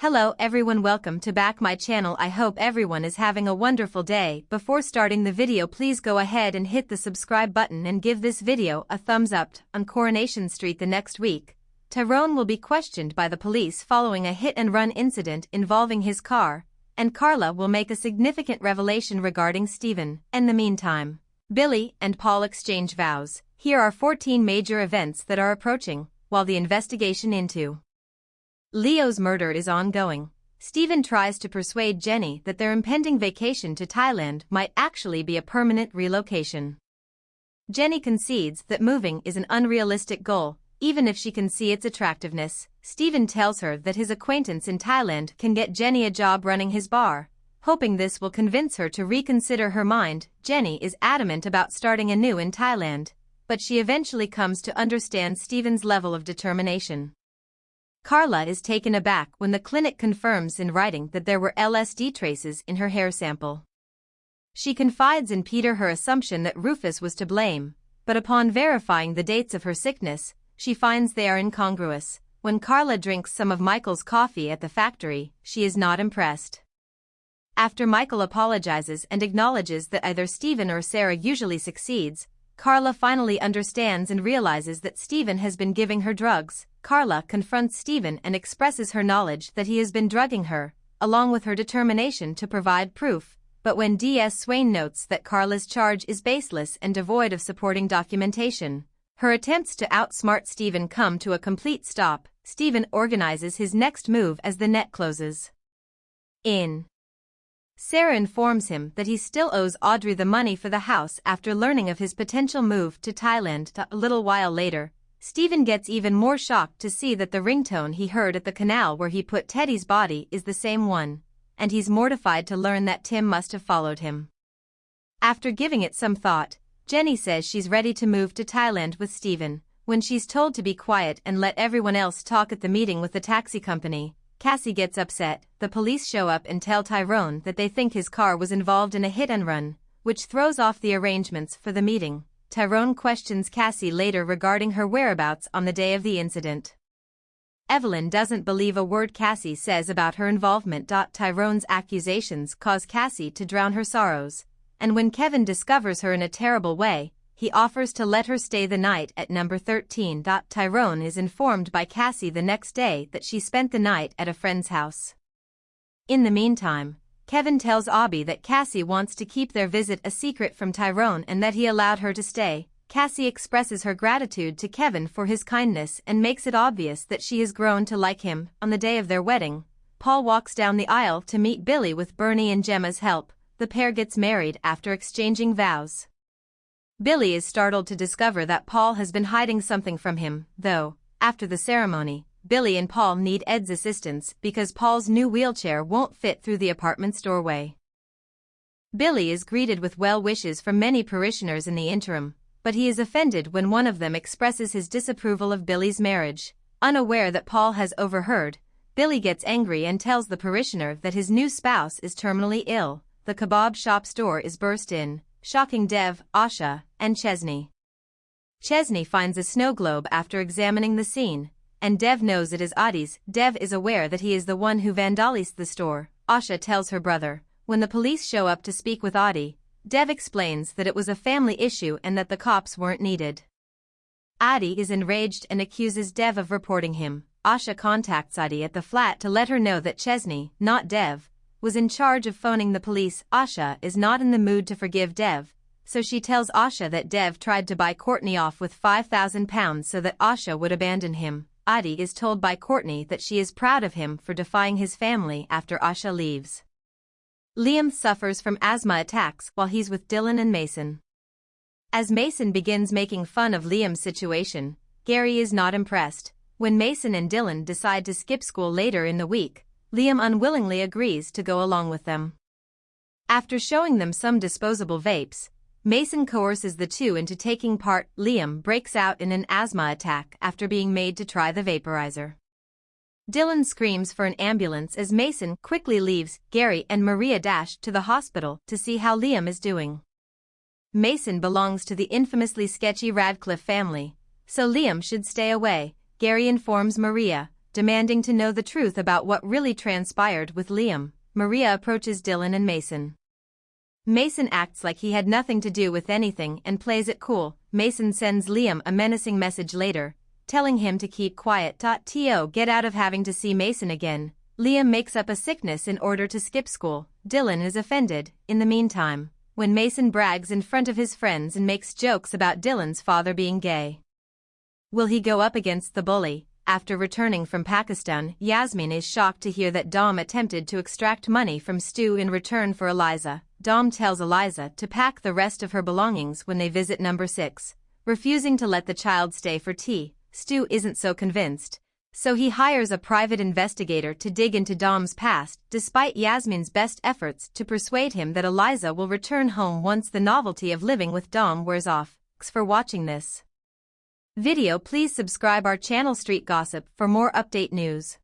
Hello everyone, welcome to back my channel. I hope everyone is having a wonderful day. Before starting the video, please go ahead and hit the subscribe button and give this video a thumbs up. On Coronation Street the next week, Tyrone will be questioned by the police following a hit-and-run incident involving his car, and Carla will make a significant revelation regarding Stephen. In the meantime, Billy and Paul exchange vows. Here are 14 major events that are approaching, while the investigation into Leo's murder is ongoing. Stephen tries to persuade Jenny that their impending vacation to Thailand might actually be a permanent relocation. Jenny concedes that moving is an unrealistic goal, even if she can see its attractiveness. Stephen tells her that his acquaintance in Thailand can get Jenny a job running his bar, hoping this will convince her to reconsider her mind. Jenny is adamant about starting anew in Thailand, but she eventually comes to understand Stephen's level of determination. Carla is taken aback when the clinic confirms in writing that there were LSD traces in her hair sample. She confides in Peter her assumption that Rufus was to blame, but upon verifying the dates of her sickness, she finds they are incongruous. When Carla drinks some of Michael's coffee at the factory, she is not impressed. After Michael apologizes and acknowledges that either Stephen or Sarah usually succeeds, Carla finally understands and realizes that Stephen has been giving her drugs. Carla confronts Stephen and expresses her knowledge that he has been drugging her, along with her determination to provide proof, but when D.S. Swain notes that Carla's charge is baseless and devoid of supporting documentation, her attempts to outsmart Stephen come to a complete stop. Stephen organizes his next move as the net closes. Sarah informs him that he still owes Audrey the money for the house after learning of his potential move to Thailand. A little while later, Stephen gets even more shocked to see that the ringtone he heard at the canal where he put Teddy's body is the same one, and he's mortified to learn that Tim must have followed him. After giving it some thought, Jenny says she's ready to move to Thailand with Stephen. When she's told to be quiet and let everyone else talk at the meeting with the taxi company, Cassie gets upset. The police show up and tell Tyrone that they think his car was involved in a hit-and-run, which throws off the arrangements for the meeting. Tyrone questions Cassie later regarding her whereabouts on the day of the incident. Evelyn doesn't believe a word Cassie says about her involvement. Tyrone's accusations cause Cassie to drown her sorrows, and when Kevin discovers her in a terrible way, he offers to let her stay the night at number 13. Tyrone is informed by Cassie the next day that she spent the night at a friend's house. In the meantime, Kevin tells Abby that Cassie wants to keep their visit a secret from Tyrone and that he allowed her to stay. Cassie expresses her gratitude to Kevin for his kindness and makes it obvious that she has grown to like him. On the day of their wedding, Paul walks down the aisle to meet Billy with Bernie and Gemma's help. The pair gets married after exchanging vows. Billy is startled to discover that Paul has been hiding something from him, though, after the ceremony, Billy and Paul need Ed's assistance because Paul's new wheelchair won't fit through the apartment's doorway. Billy is greeted with well wishes from many parishioners in the interim, but he is offended when one of them expresses his disapproval of Billy's marriage. Unaware that Paul has overheard, Billy gets angry and tells the parishioner that his new spouse is terminally ill. The kebab shop's door is burst in, shocking Dev, Asha, and Chesney. Chesney finds a snow globe after examining the scene, and Dev knows it is Adi's. Dev is aware that he is the one who vandalized the store. Asha tells her brother. When the police show up to speak with Adi, Dev explains that it was a family issue and that the cops weren't needed. Adi is enraged and accuses Dev of reporting him. Asha contacts Adi at the flat to let her know that Chesney, not Dev, was in charge of phoning the police. Asha is not in the mood to forgive Dev, so she tells Asha that Dev tried to buy Courtney off with £5,000 so that Asha would abandon him. Adi is told by Courtney that she is proud of him for defying his family after Asha leaves. Liam suffers from asthma attacks while he's with Dylan and Mason. As Mason begins making fun of Liam's situation, Gary is not impressed. When Mason and Dylan decide to skip school later in the week, Liam unwillingly agrees to go along with them. After showing them some disposable vapes, Mason coerces the two into taking part. Liam breaks out in an asthma attack after being made to try the vaporizer. Dylan screams for an ambulance as Mason quickly leaves. Gary and Maria dash to the hospital to see how Liam is doing. Mason belongs to the infamously sketchy Radcliffe family, so Liam should stay away. Gary informs Maria, demanding to know the truth about what really transpired with Liam. Maria approaches Dylan and Mason. Mason acts like he had nothing to do with anything and plays it cool. Mason sends Liam a menacing message later, telling him to keep quiet. To get out of having to see Mason again, Liam makes up a sickness in order to skip school. Dylan is offended. In the meantime, when Mason brags in front of his friends and makes jokes about Dylan's father being gay, will he go up against the bully? After returning from Pakistan, Yasmin is shocked to hear that Dom attempted to extract money from Stu in return for Eliza. Dom tells Eliza to pack the rest of her belongings when they visit number 6, refusing to let the child stay for tea. Stu isn't so convinced, so he hires a private investigator to dig into Dom's past, despite Yasmin's best efforts to persuade him that Eliza will return home once the novelty of living with Dom wears off. Thanks for watching this video. Please subscribe our channel Street Gossip for more update news.